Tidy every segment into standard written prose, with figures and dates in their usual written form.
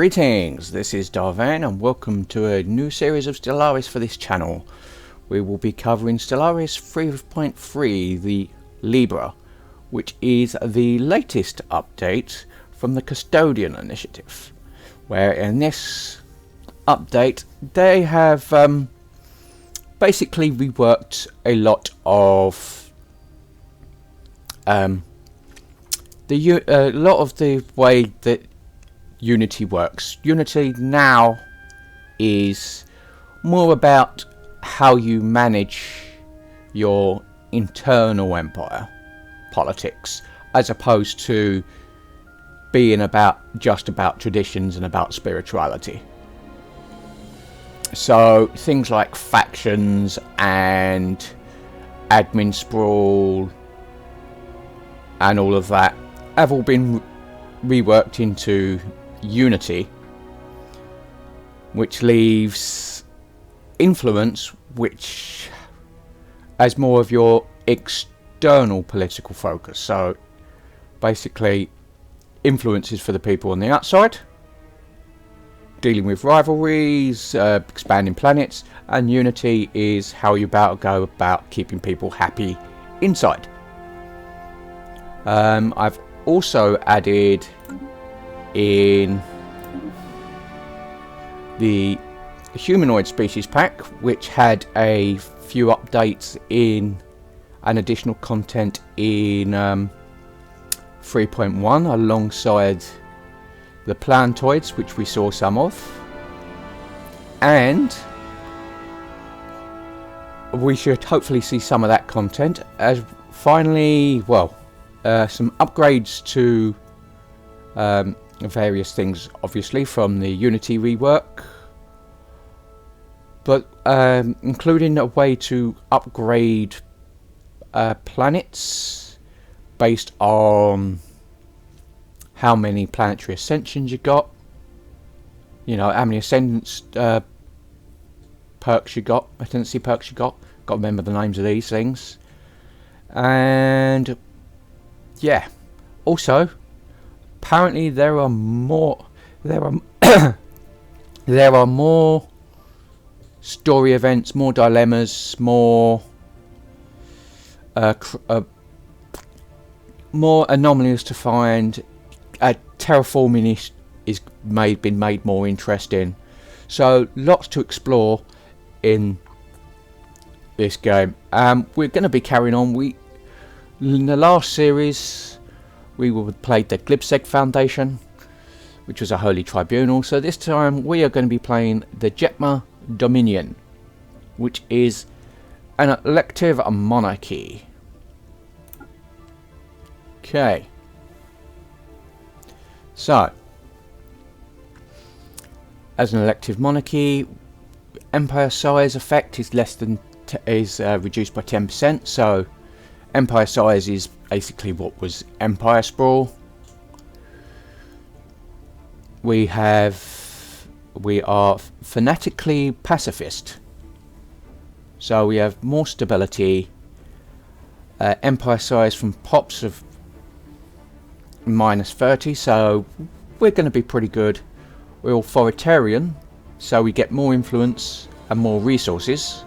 Greetings, this is Vane and welcome to a new series of Stellaris for this channel. We will be covering Stellaris 3.3, the Libra, which is the latest update from the Custodian initiative, where in this update they have basically reworked a lot of the way that Unity works. Unity now is more about how you manage your internal empire politics, as opposed to being just about traditions and about spirituality. So things like factions and admin sprawl and all of that have all been reworked into Unity, which leaves influence, which as more of your external political focus. So basically influence is for the people on the outside, dealing with rivalries, expanding planets, and Unity is how you go about keeping people happy inside. I've also added in the humanoid species pack, which had a few updates in and additional content in 3.1 alongside the plantoids, which we saw some of, and we should hopefully see some of that content as finally, some upgrades to various things, obviously from the Unity rework, but including a way to upgrade planets based on how many planetary ascensions you got, how many ascendance perks you got, ascendancy perks you got to remember the names of these things. And yeah, also apparently there are more story events, more dilemmas, more anomalies to find. Terraforming is been made more interesting, so lots to explore in this game. We're going to be carrying on. In the last series we played the Glibsec Foundation, which was a holy tribunal. So this time we are going to be playing the Jetma Dominion, which is an elective monarchy. Okay, so as an elective monarchy, empire size effect is reduced by 10%. So empire size is basically what was empire sprawl. We are fanatically pacifist, so we have more stability. Empire size from pops of -30, so we're going to be pretty good. We're authoritarian, so we get more influence and more resources,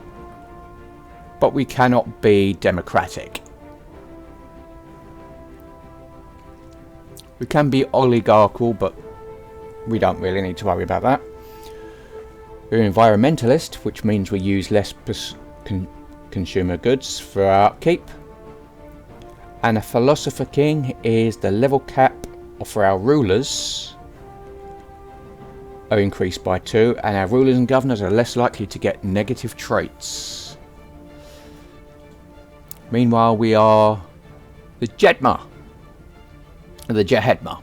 but we cannot be democratic. We can be oligarchical, but we don't really need to worry about that. We're environmentalist, which means we use less consumer goods for our upkeep. And a philosopher king is the level cap for our rulers are increased by 2, and our rulers and governors are less likely to get negative traits. Meanwhile, we are the Jetma. The Jehedma.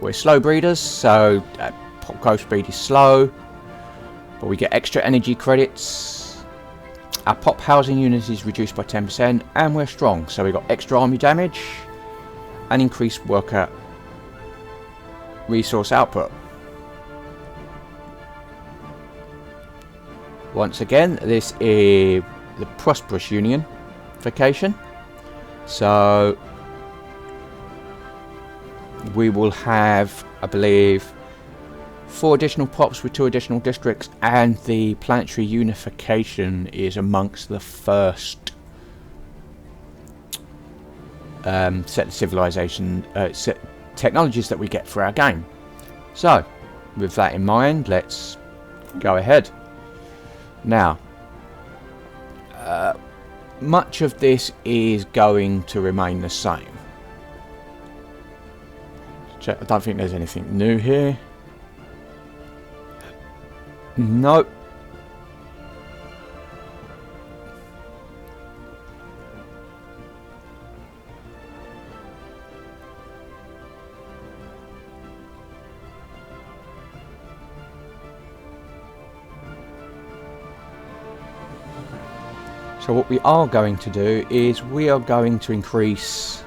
We're slow breeders, so pop growth speed is slow, but we get extra energy credits. Our pop housing unit is reduced by 10%, and we're strong, so we got extra army damage and increased worker resource output. Once again, this is the prosperous unionification, so we will have, I believe, 4 additional pops with 2 additional districts, and the planetary unification is amongst the first set of civilization technologies that we get for our game. So, with that in mind, let's go ahead. Now, much of this is going to remain the same. I don't think there's anything new here. Nope. So what we are going to do is we are going to increase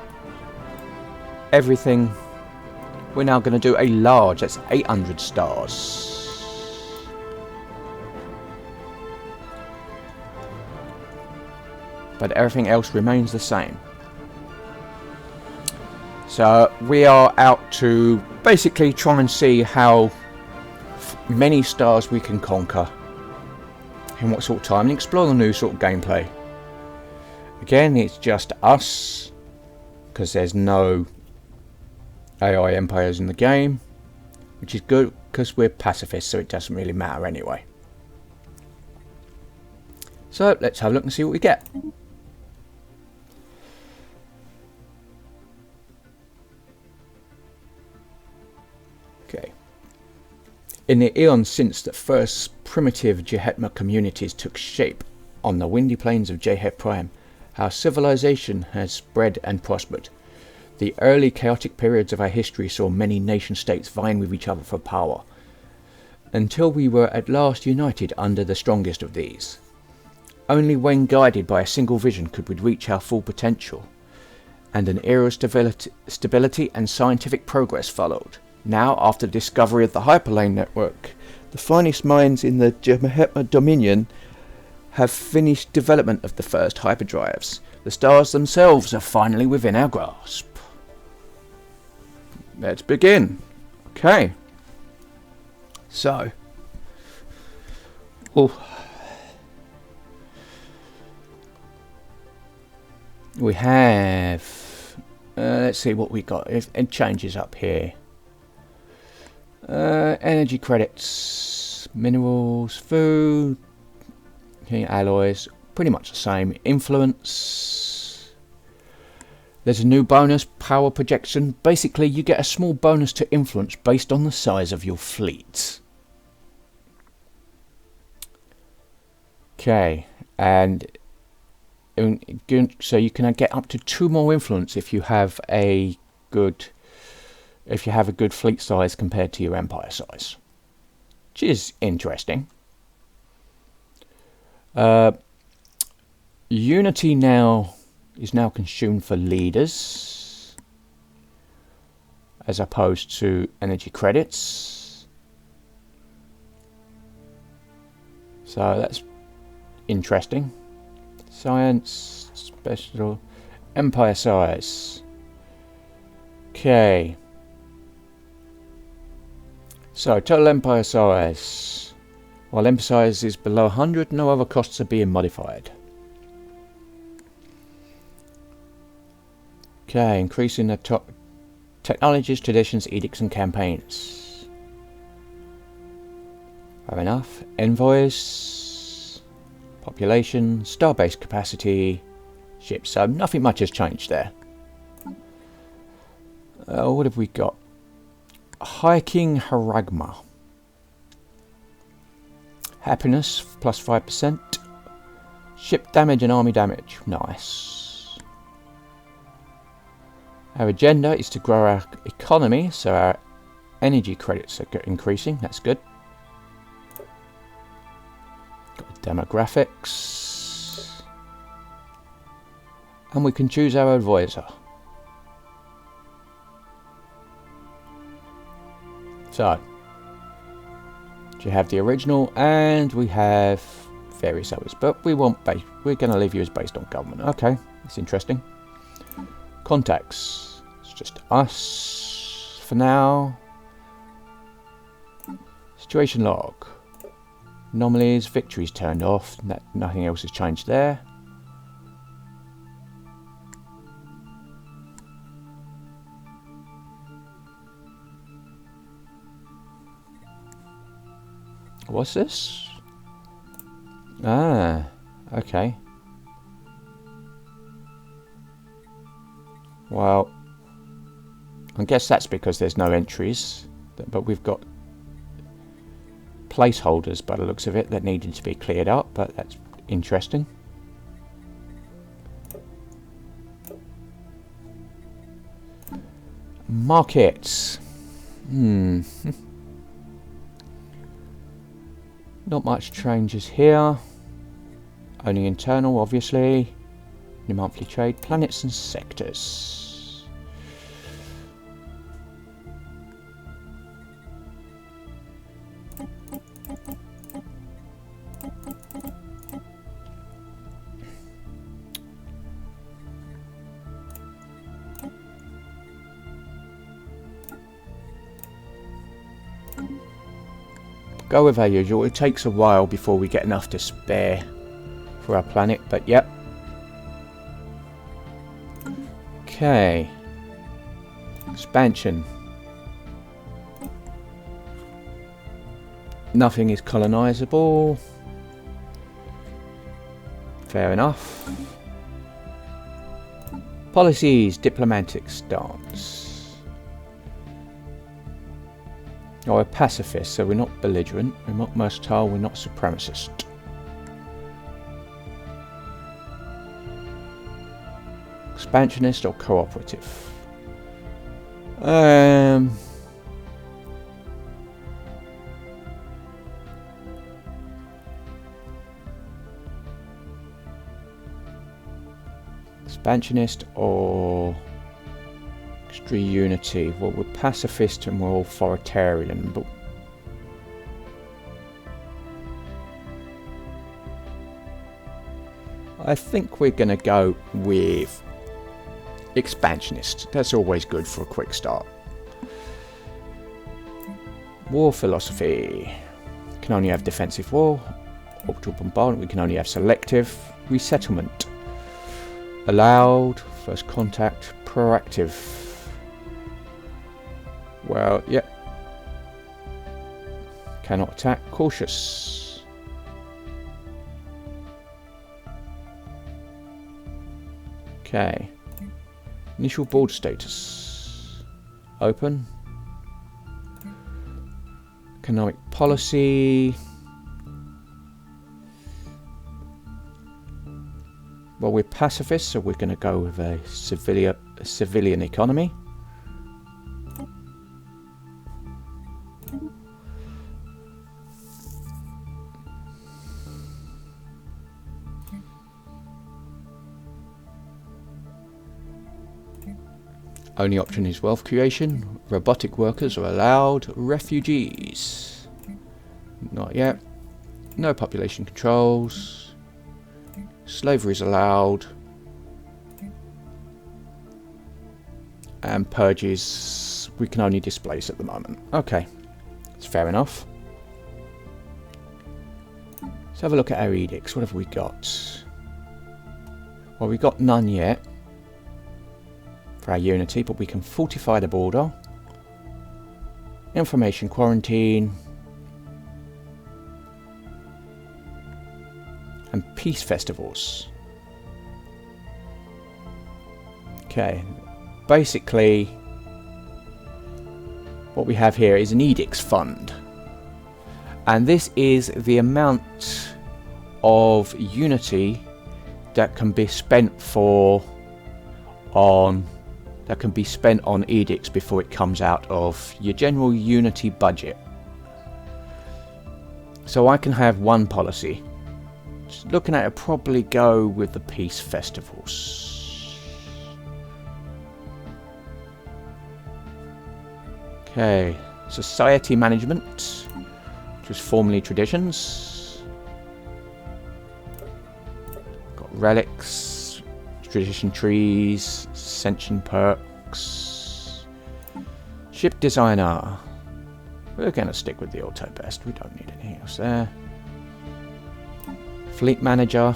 everything. We're now going to do a large, that's 800 stars. But everything else remains the same. So we are out to basically try and see how many stars we can conquer in what sort of time, and explore the new sort of gameplay. Again, it's just us, because there's no AI empires in the game, which is good because we're pacifists, so it doesn't really matter anyway. So let's have a look and see what we get. Okay. In the eons since the first primitive Jehetma communities took shape on the windy plains of Jehet Prime, our civilization has spread and prospered. The early chaotic periods of our history saw many nation-states vying with each other for power, until we were at last united under the strongest of these. Only when guided by a single vision could we reach our full potential, and an era of stability and scientific progress followed. Now, after the discovery of the hyperlane network, the finest minds in the Jehetma Dominion have finished development of the first hyperdrives. The stars themselves are finally within our grasp. Let's begin. Okay. So. We have... let's see what we got. It changes up here. Energy credits, minerals, food, alloys, pretty much the same. Influence. There's a new bonus, power projection. Basically, you get a small bonus to influence based on the size of your fleet. Okay, and so you can get up to 2 more influence if you have a good fleet size compared to your empire size, which is interesting. Unity is now consumed for leaders as opposed to energy credits, so that's interesting. Science, special, empire size. Okay. So, total empire size. While empire size is below 100, no other costs are being modified. Okay, increasing the top technologies, traditions, edicts and campaigns. Fair enough. Envoys, population, starbase capacity, ships. So nothing much has changed there. What have we got? Hiking Haragma. Happiness plus 5%. Ship damage and army damage. Nice. Our agenda is to grow our economy, so our energy credits are increasing. That's good. Got demographics. And we can choose our advisor. So, you have the original, and we have various others, but we're going to leave you as based on government. Okay, that's interesting. Contacts, it's just us for now. Situation log. Anomalies, victories turned off. Nothing else has changed there. What's this? Ah, okay. Well, I guess that's because there's no entries, but we've got placeholders by the looks of it that needed to be cleared up, but that's interesting. Markets. Not much changes here. Only internal, obviously. New monthly trade, planets and sectors. Go with our usual. It takes a while before we get enough to spare for our planet, but yep. Okay. Expansion. Nothing is colonizable. Fair enough. Policies, diplomatic stance. Oh, we're pacifist, so we're not belligerent, we're not mercantile, we're not supremacist. Expansionist or cooperative? Expansionist or extreme unity? Well, we're pacifist and we're authoritarian, but I think we're going to go with expansionist. That's always good for a quick start. War philosophy. Can only have defensive war. Orbital bombardment. We can only have selective. Resettlement. Allowed. First contact. Proactive. Well, yeah. Cannot attack. Cautious. Okay. Initial board status. Open. Economic policy. Well, we're pacifists, so we're going to go with a civilian economy. Only option is wealth creation. Robotic workers are allowed. Refugees. Not yet. No population controls. Slavery is allowed. And purges we can only displace at the moment. Okay. That's fair enough. Let's have a look at our edicts. What have we got? Well, we got none yet for our unity, but we can fortify the border. Information quarantine. And peace festivals. Okay, basically what we have here is an edicts fund, and this is the amount of unity that can be spent on edicts before it comes out of your general unity budget. So I can have one policy. Just looking at it, probably go with the peace festivals. Okay, society management, which was formerly traditions. Got relics, tradition trees, ascension perks, ship designer, We're going to stick with the auto best. We don't need anything else there. Fleet manager.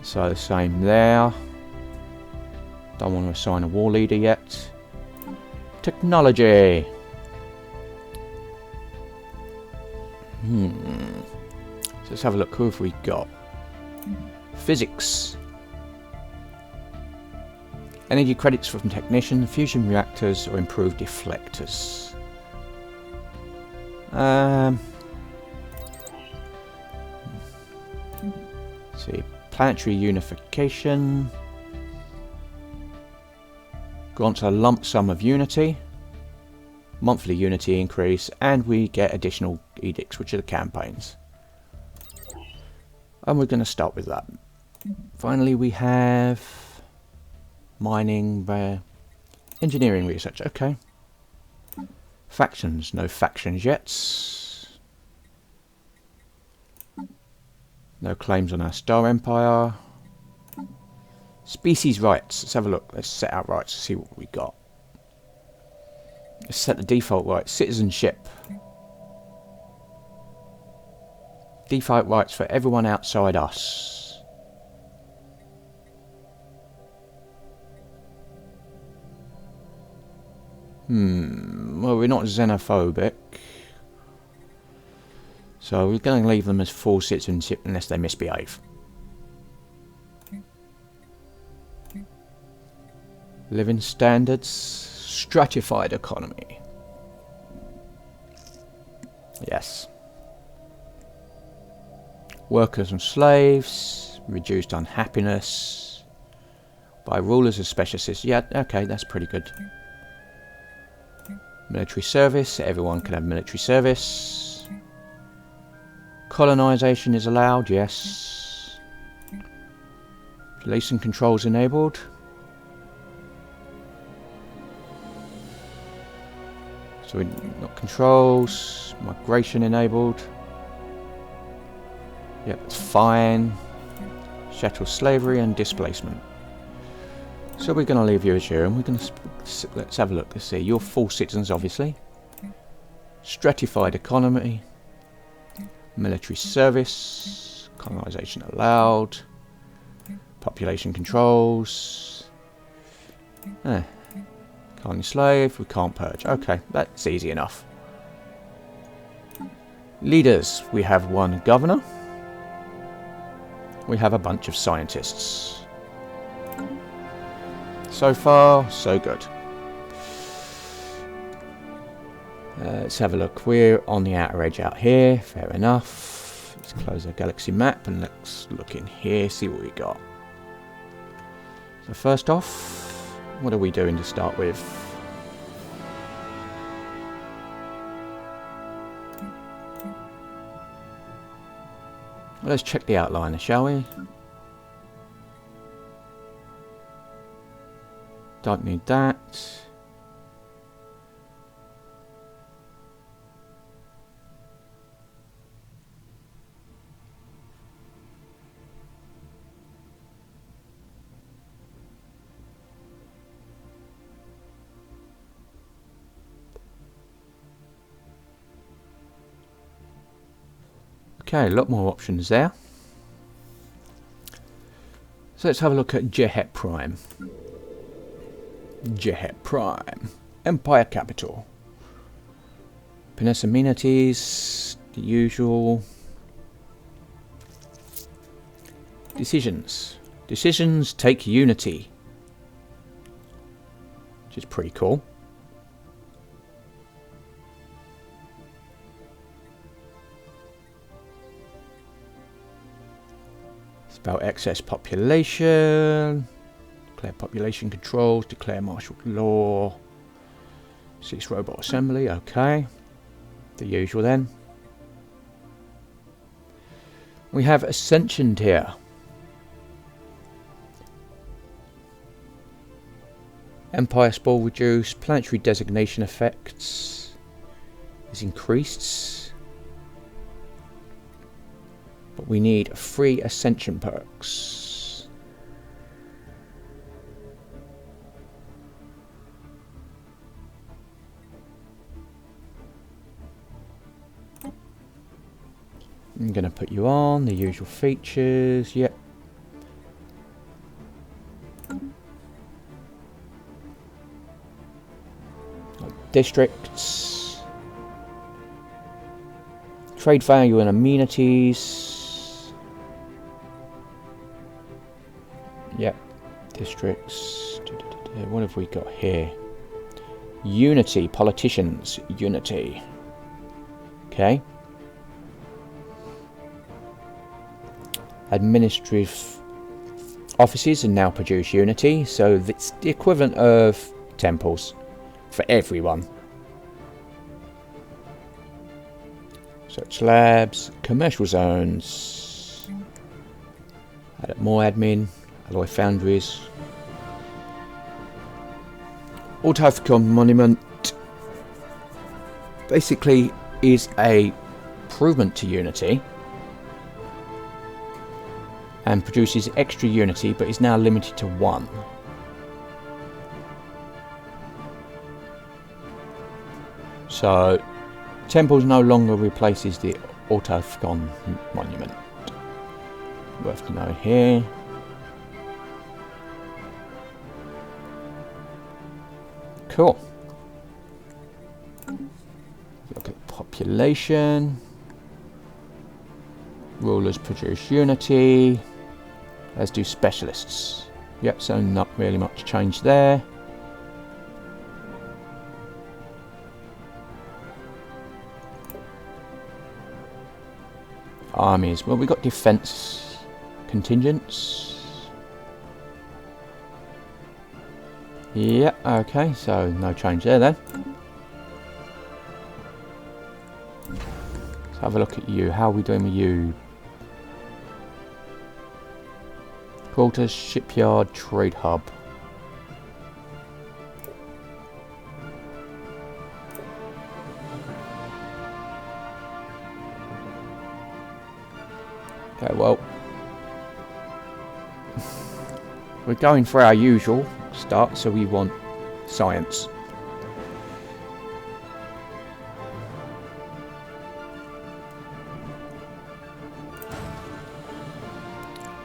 So the same there. Don't want to assign a war leader yet. Technology. So let's have a look. Who have we got? Physics. Energy credits from technician, fusion reactors, or improved deflectors. See, planetary unification. Grants a lump sum of unity. Monthly unity increase, and we get additional edicts, which are the campaigns. And we're going to start with that. Finally, we have mining, engineering research. Okay. Factions. No factions yet. No claims on our star empire. Species rights. Let's have a look. Let's set our rights to see what we got. Let's set the default rights. Citizenship. Default rights for everyone outside us. Well, we're not xenophobic. So we're going to leave them as full citizenship unless they misbehave. Living standards. Stratified economy. Yes. Workers and slaves. Reduced unhappiness. By rulers and specialists. Yeah, okay, that's pretty good. Military service. Everyone can have military service. Colonization is allowed. Yes. Police and controls enabled. So we've got controls, migration enabled. Yep, that's fine. Chattel slavery and displacement. So we're going to leave you as here, and we're going to let's have a look. Let's see. You're full citizens, obviously. Stratified economy, military service, colonization allowed, population controls. Can't enslave, we can't purge. Okay, that's easy enough. Leaders, we have one governor. We have a bunch of scientists. So far, so good. Let's have a look. We're on the outer edge out here. Fair enough. Let's close our galaxy map and let's look in here, see what we got. So first off, what are we doing to start with? Well, let's check the outliner, shall we? Don't need that. Okay, a lot more options there. So let's have a look at Jehet Prime. Jehet Prime. Empire capital. Piness amenities, the usual. Decisions. Decisions take unity. Which is pretty cool. About excess population, declare population controls, declare martial law, 6 robot assembly, okay, the usual then. We have Ascension here. Empire Spore reduced, planetary designation effects is increased. But we need free Ascension perks. I'm going to put you on the usual features. Yep. Districts. Trade value and amenities. Yep. Districts. What have we got here? Unity. Politicians. Unity. Okay. Administrative offices and now produce Unity, so it's the equivalent of temples for everyone. Search labs, commercial zones, add more admin, alloy foundries, Autothicon monument basically is a improvement to Unity and produces extra Unity, but is now limited to 1. So temples no longer replaces the Autothicon monument. Worth to know here. Cool. Look at population. Rulers produce Unity. Let's do specialists. Yep, so not really much change there. Armies. Well, we got defense contingents. Yeah, okay, so no change there then. Let's have a look at you. How are we doing with you? Quarters, shipyard, trade hub. Okay, well, we're going for our usual start, so we want science.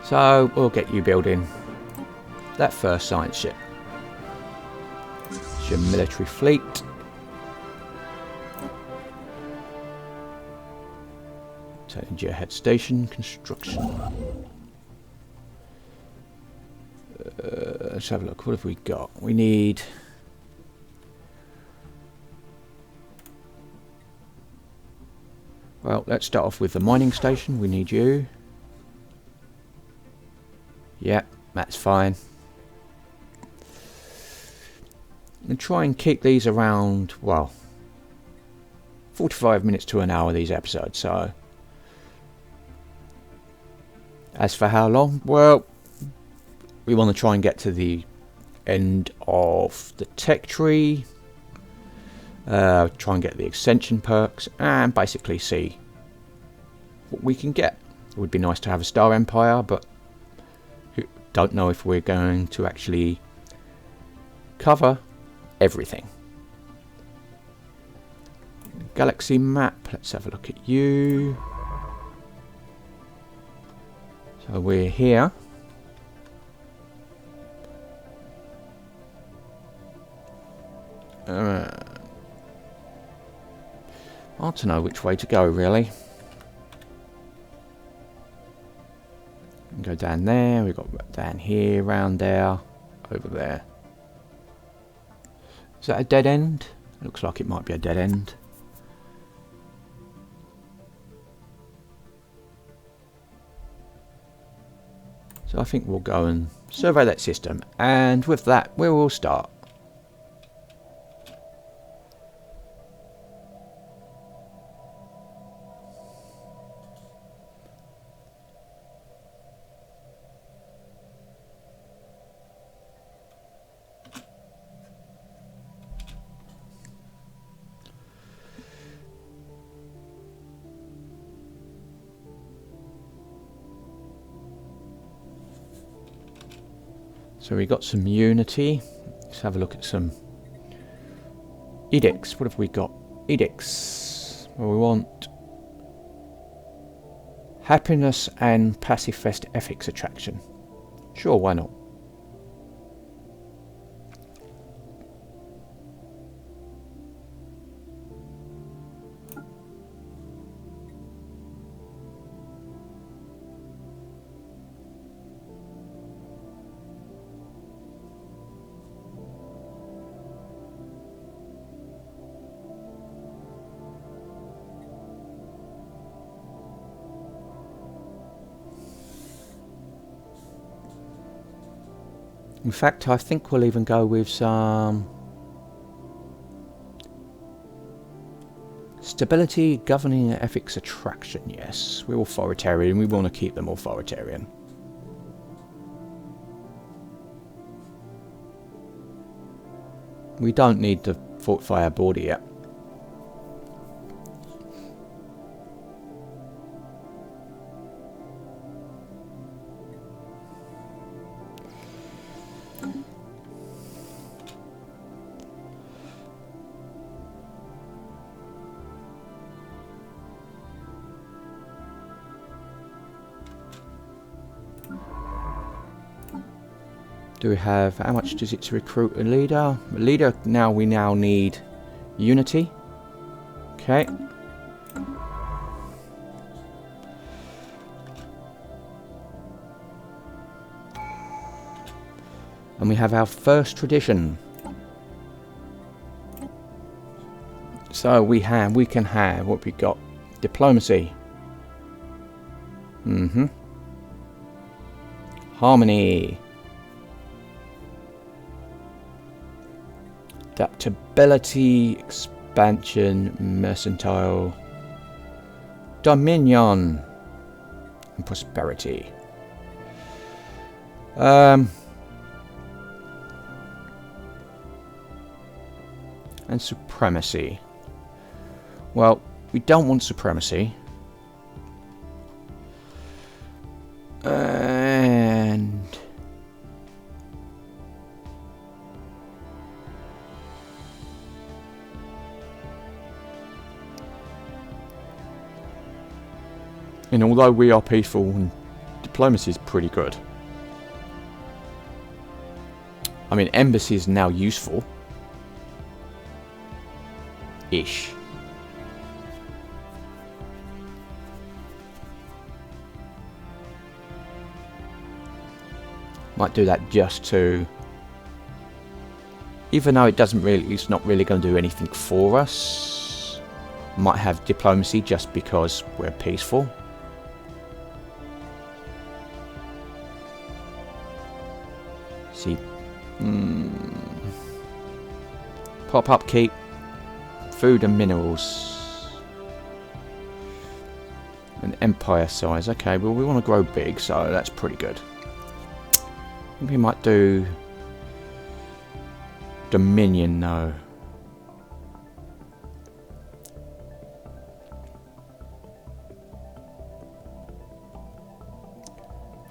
So we'll get you building that first science ship. It's your military fleet. Turning your head station construction. Let's have a look. What have we got? We need. Well, let's start off with the mining station. We need you. Yeah, that's fine. And try and keep these around, well, 45 minutes to an hour, these episodes. So, as for how long? Well, we want to try and get to the end of the tech tree. Try and get the ascension perks and basically see what we can get. It would be nice to have a Star Empire, but don't know if we're going to actually cover everything. Galaxy map, let's have a look at you. So we're here. Hard to know which way to go, really. Go down there, we've got down here, round there, over there. Is that a dead end? It looks like it might be a dead end. So I think we'll go and survey that system, and with that we will start. So we got some Unity. Let's have a look at some edicts. What have we got? Edicts. Well, we want Happiness and pacifist ethics attraction. Sure, why not? In fact, I think we'll even go with some stability, governing ethics, attraction. Yes, we're authoritarian. We want to keep them authoritarian. We don't need to fortify our border yet. Do we have, how much does it to recruit a leader? A leader, we now need unity. Okay. And we have our first tradition. So we can have, what we got? Diplomacy. Harmony. Adaptability, expansion, mercantile, dominion, and prosperity. And supremacy. Well, we don't want supremacy. And although we are peaceful, diplomacy is pretty good. I mean, embassy is now useful. Ish. Might do that just to... Even though it's not really going to do anything for us. Might have diplomacy just because we're peaceful. See, pop-up keep, food and minerals, and empire size. Okay, well we want to grow big, so that's pretty good. I think we might do dominion though.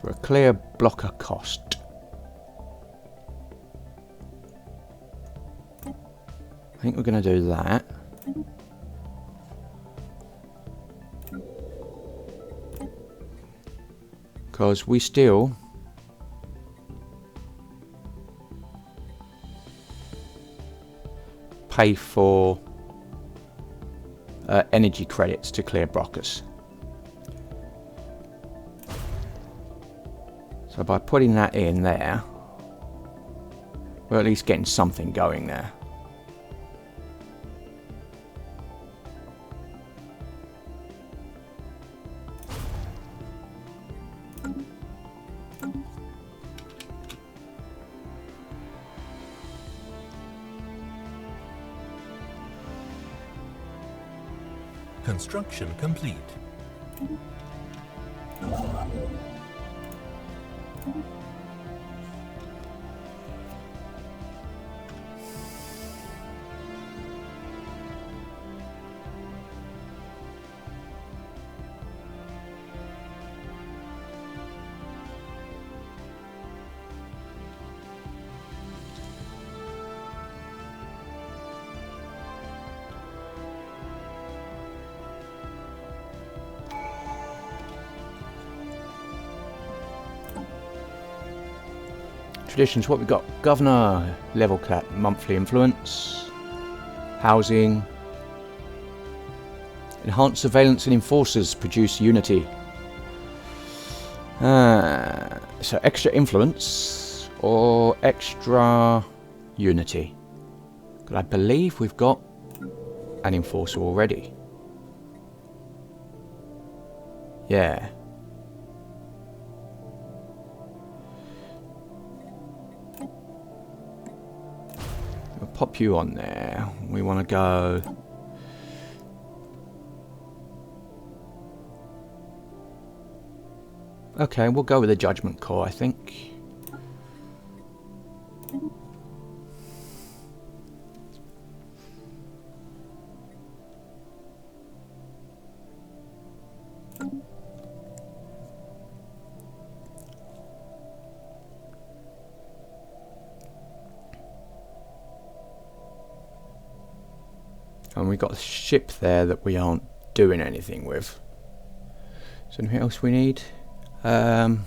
For a clear blocker cost. I think we're going to do that. Because we still pay for energy credits to clear blockers. So by putting that in there, we're at least getting something going there. Construction complete. Traditions, what we got? Governor, level cap, monthly influence, housing, enhanced surveillance and enforcers, produce unity. So extra influence or extra unity. But I believe we've got an enforcer already. Yeah. We'll pop you on there. We want to go... Okay, we'll go with the Judgment Core, I think. And we've got a ship there that we aren't doing anything with. Is there anything else we need? What's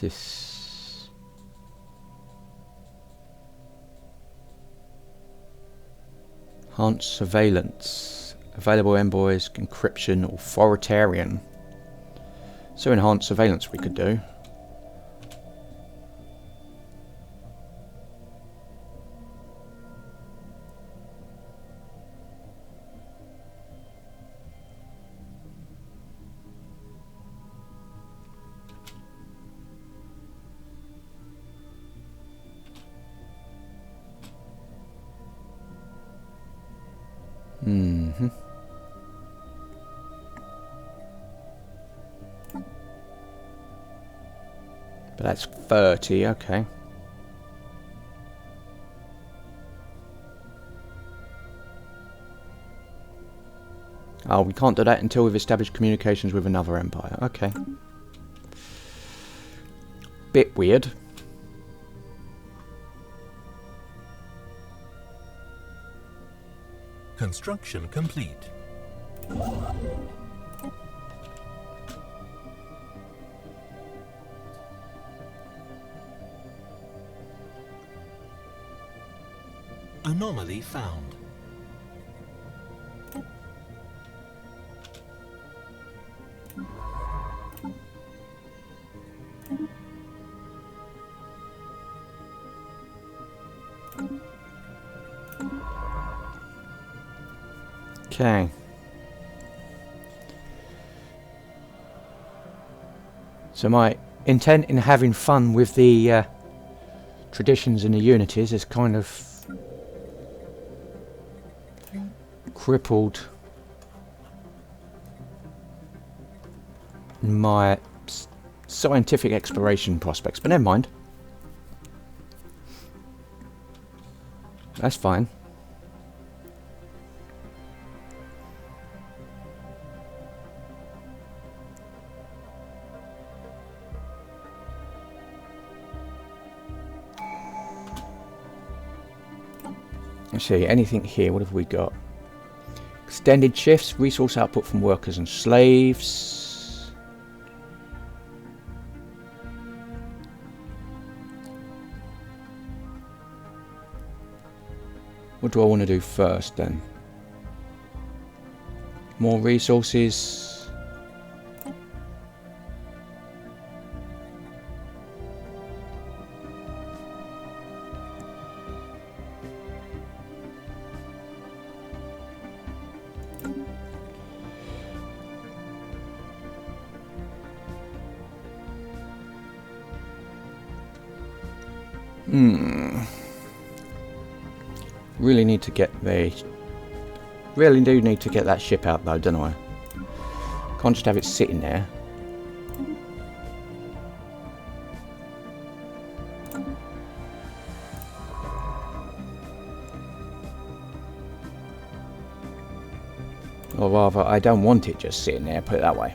this? Enhanced surveillance. Available envoys, encryption, authoritarian. So enhanced surveillance we could do. But that's 30, okay. Oh, we can't do that until we've established communications with another empire. Okay. Bit weird. Construction complete. Anomaly found. Okay. So my intent in having fun with the traditions and the unities is kind of crippled my scientific exploration prospects, but never mind. That's fine. Let's see, anything here? What have we got? Extended shifts, resource output from workers and slaves. What do I want to do first then? More resources. Really need to get the... Really do need to get that ship out though, don't I? Can't just have it sitting there. Or rather, I don't want it just sitting there, put it that way.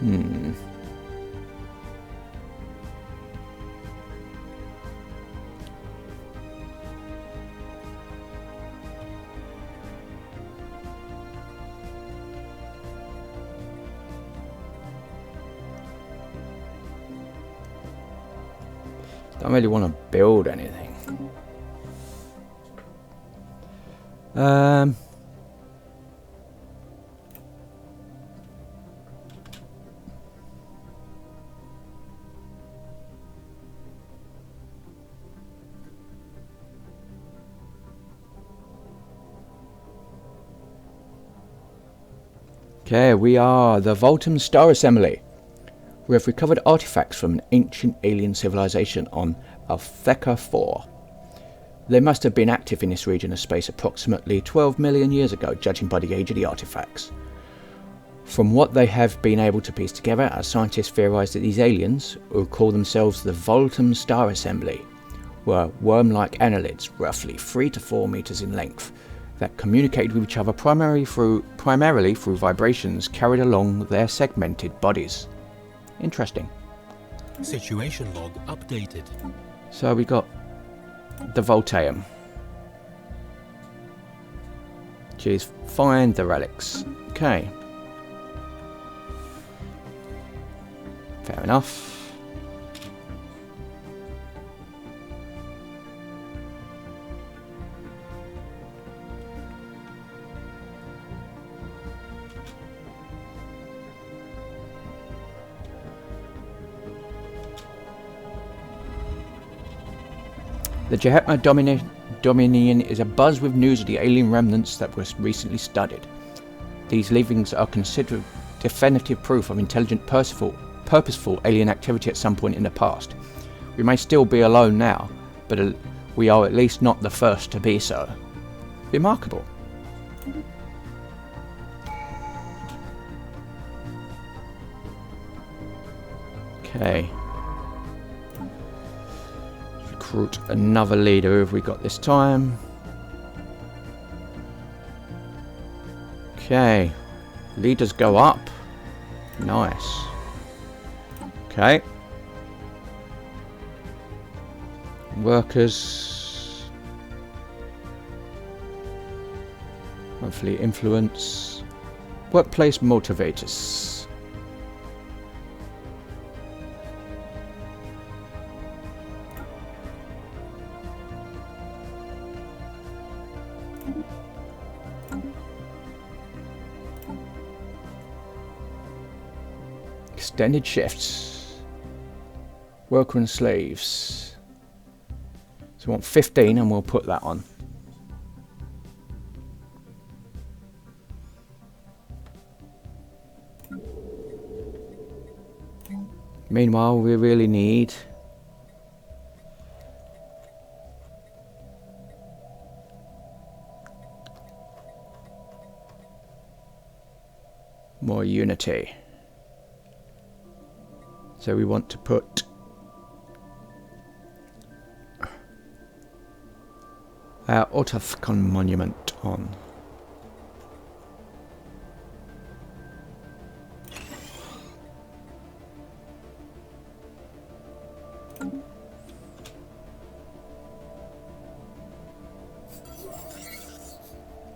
Don't really want to build anything. Okay, we are the Voltum Star Assembly. We have recovered artifacts from an ancient alien civilization on Altheca 4. They must have been active in this region of space approximately 12 million years ago, judging by the age of the artifacts. From what they have been able to piece together, our scientists theorize that these aliens, who call themselves the Voltum Star Assembly, were worm-like annelids, roughly 3 to 4 meters in length, that communicated with each other primarily through vibrations carried along their segmented bodies. Interesting. Situation log updated. So we got the Voltaeum. Jeez, find the relics. Okay. Fair enough. The Jehetma Dominion is abuzz with news of the alien remnants that was recently studied. These leavings are considered definitive proof of intelligent, purposeful alien activity at some point in the past. We may still be alone now, but we are at least not the first to be so. Remarkable. Okay. Recruit another leader. Who have we got this time? Okay. Leaders go up. Nice. Okay. Workers. Monthly influence. Workplace motivators. Extended shifts. Worker and slaves. So we want 15 and we'll put that on. Meanwhile, we really need more unity. So we want to put our Autothcon monument on.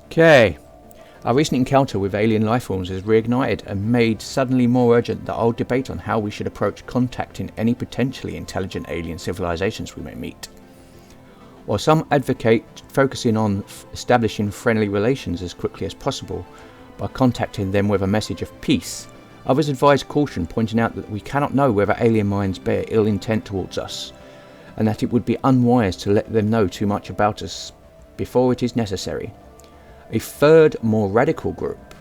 Okay. Our recent encounter with alien lifeforms has reignited and made suddenly more urgent the old debate on how we should approach contacting any potentially intelligent alien civilizations we may meet. While some advocate focusing on establishing friendly relations as quickly as possible by contacting them with a message of peace, others advise caution, pointing out that we cannot know whether alien minds bear ill intent towards us, and that it would be unwise to let them know too much about us before it is necessary. A third, more radical group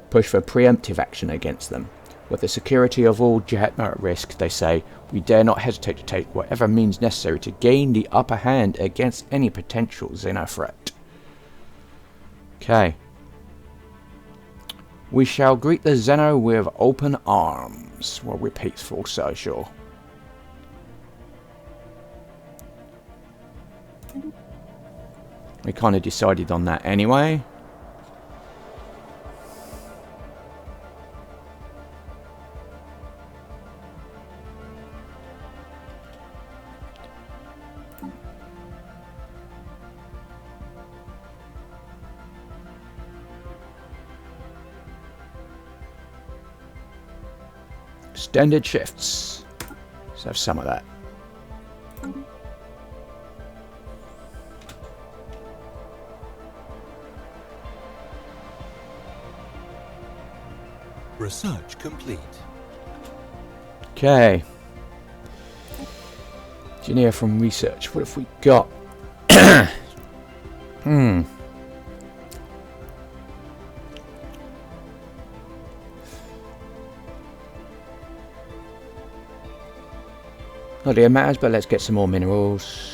push for preemptive action against them. With the security of all Jehetma at risk, they say, we dare not hesitate to take whatever means necessary to gain the upper hand against any potential Xeno threat. Okay. We shall greet the Xeno with open arms. Well, we're peaceful, so sure. We kind of decided on that anyway. Extended shifts. Let's have some of that. Research complete. Okay. Engineer from research. What have we got? Not that it matters, but let's get some more minerals.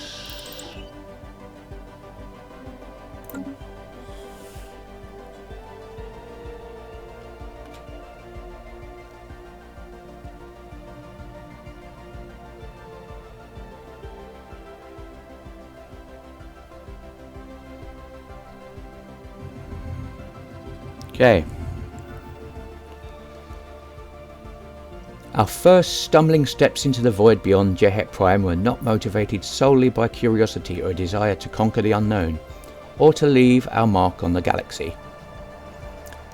Okay. Our first stumbling steps into the void beyond Jehet Prime were not motivated solely by curiosity or a desire to conquer the unknown, or to leave our mark on the galaxy.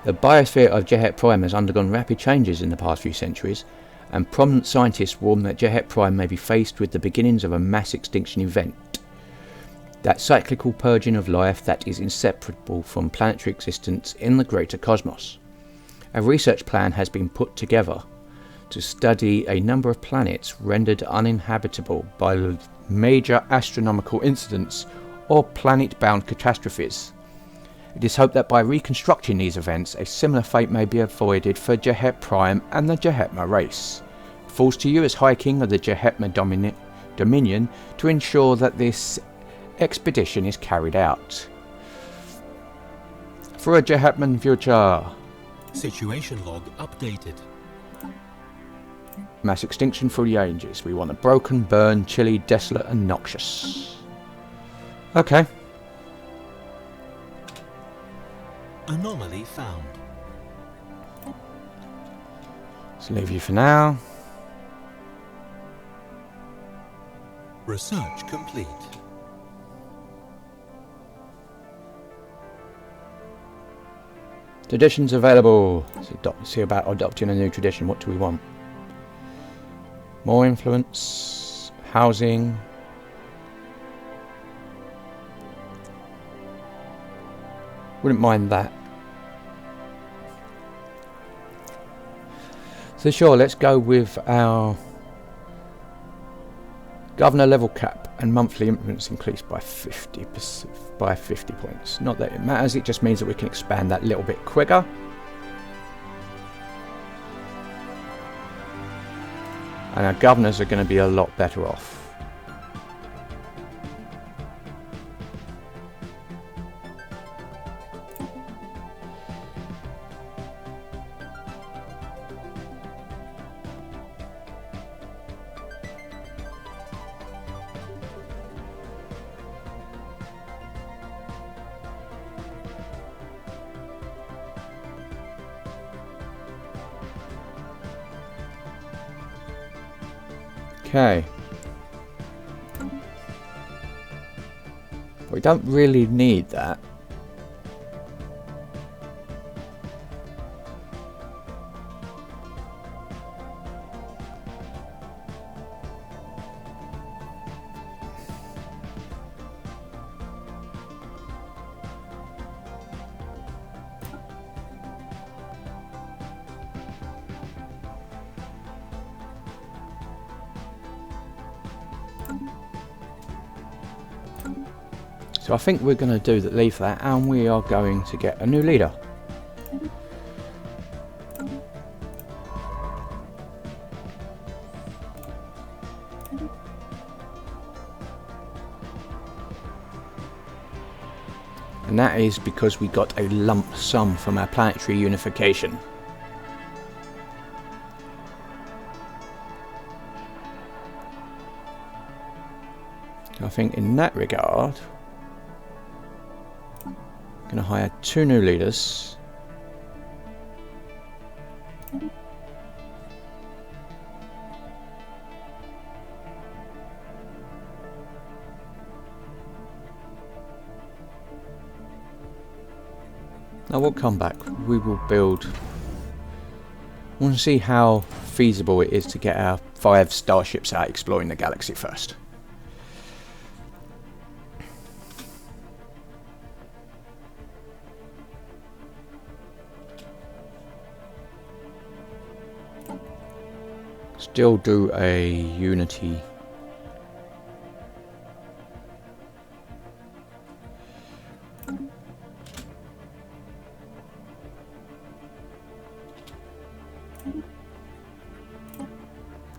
The biosphere of Jehet Prime has undergone rapid changes in the past few centuries, and prominent scientists warn that Jehet Prime may be faced with the beginnings of a mass extinction event. That cyclical purging of life that is inseparable from planetary existence in the greater cosmos. A research plan has been put together to study a number of planets rendered uninhabitable by major astronomical incidents or planet-bound catastrophes. It is hoped that by reconstructing these events, a similar fate may be avoided for Jehet Prime and the Jehetma race. It falls to you as High King of the Jehetma Dominion to ensure that this expedition is carried out. For a Jehetman future. Situation log updated. Mass extinction through the ages. We want a broken, burned, chilly, desolate and noxious. Okay. Anomaly found. Let's leave you for now. Research complete. Traditions available. Let's see about adopting a new tradition. What do we want? More influence, housing. Wouldn't mind that. So sure, let's go with our governor level cap and monthly influence increased by 50 points. Not that it matters, it just means that we can expand that a little bit quicker. And our governors are going to be a lot better off. Okay. We don't really need that. So I think we're going to do that, leave that, and we are going to get a new leader. And that is because we got a lump sum from our planetary unification. I think in that regard, I'm going to hire 2 new leaders. I will come back. We will build. I want to see how feasible it is to get our 5 starships out exploring the galaxy first. Still do a Unity.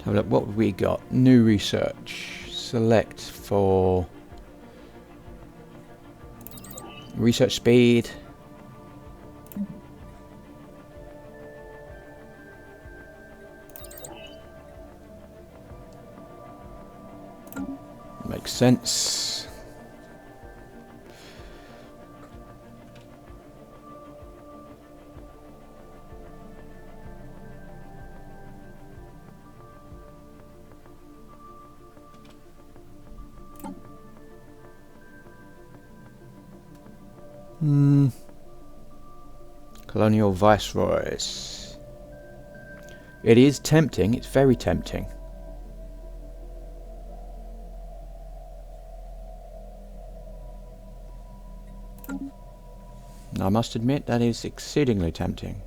Have a look, what have we got? New research. Select for research speed. Makes sense. Colonial Viceroys. It is tempting, it's very tempting. I must admit that is exceedingly tempting.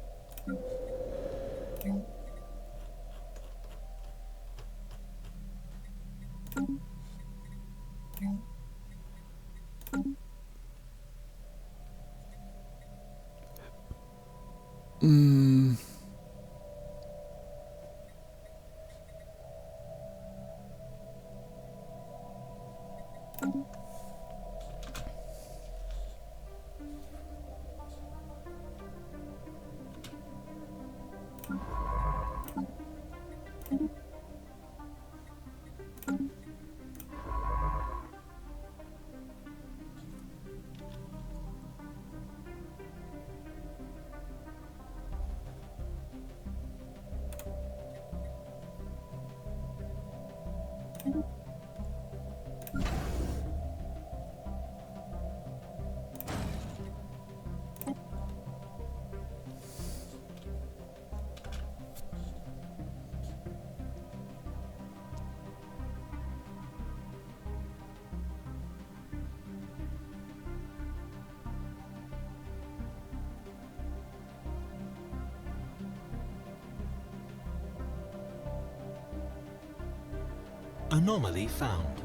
Anomaly found.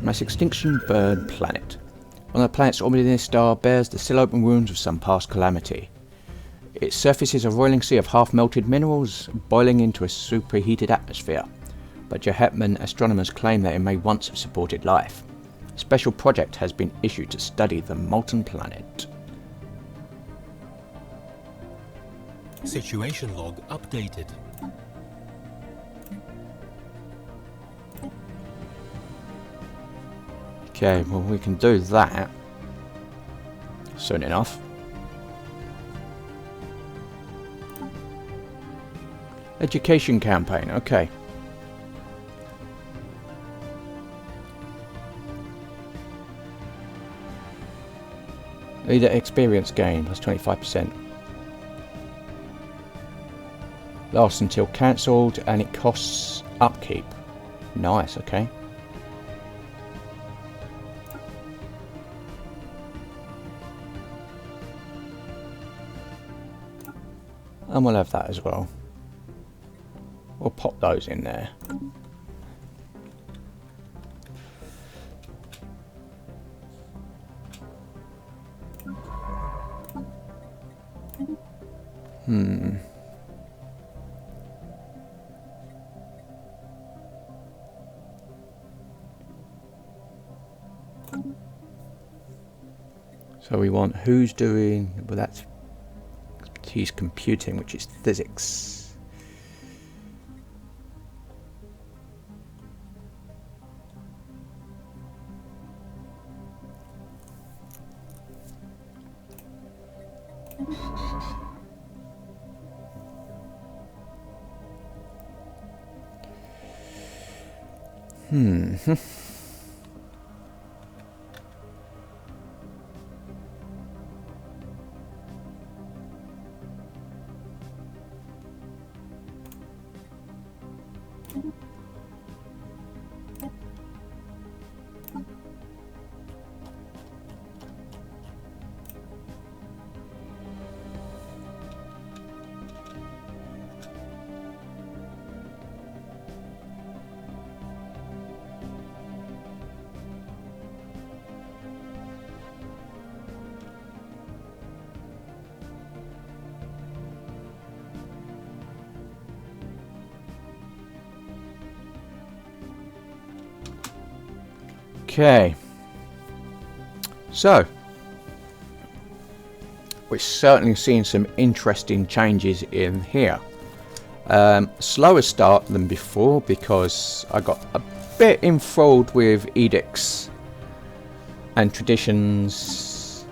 Mass extinction bird planet. One of the planets orbiting this star bears the still open wounds of some past calamity. Its surface is a roiling sea of half-melted minerals boiling into a superheated atmosphere, but Jehetman astronomers claim that it may once have supported life. A special project has been issued to study the molten planet. Situation log updated. Okay, well we can do that soon enough. Education campaign, okay. Leader experience gain plus 25%. Lasts until cancelled and it costs upkeep. Nice, okay. And we'll have that as well. We'll pop those in there. So we want who's doing, well that's expertise computing, which is physics. Okay, so we're certainly seeing some interesting changes in here. Slower start than before because I got a bit enthralled with edicts and traditions,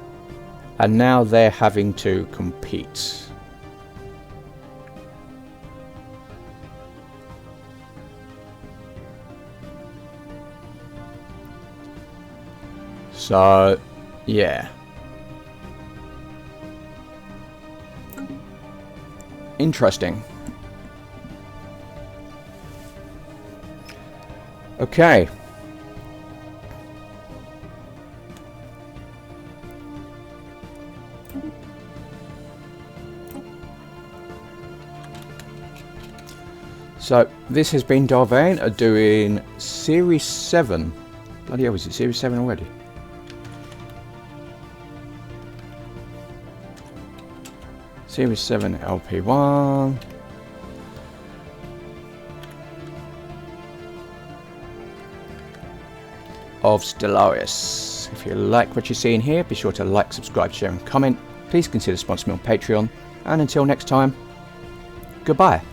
and now they're having to compete. So, yeah. Interesting. Okay. So, this has been Vane doing Series 7. Bloody hell, was it Series 7 already? Series 7 LP1. Of Stellaris. If you like what you're seeing here, be sure to like, subscribe, share and comment. Please consider sponsoring me on Patreon. And until next time, goodbye.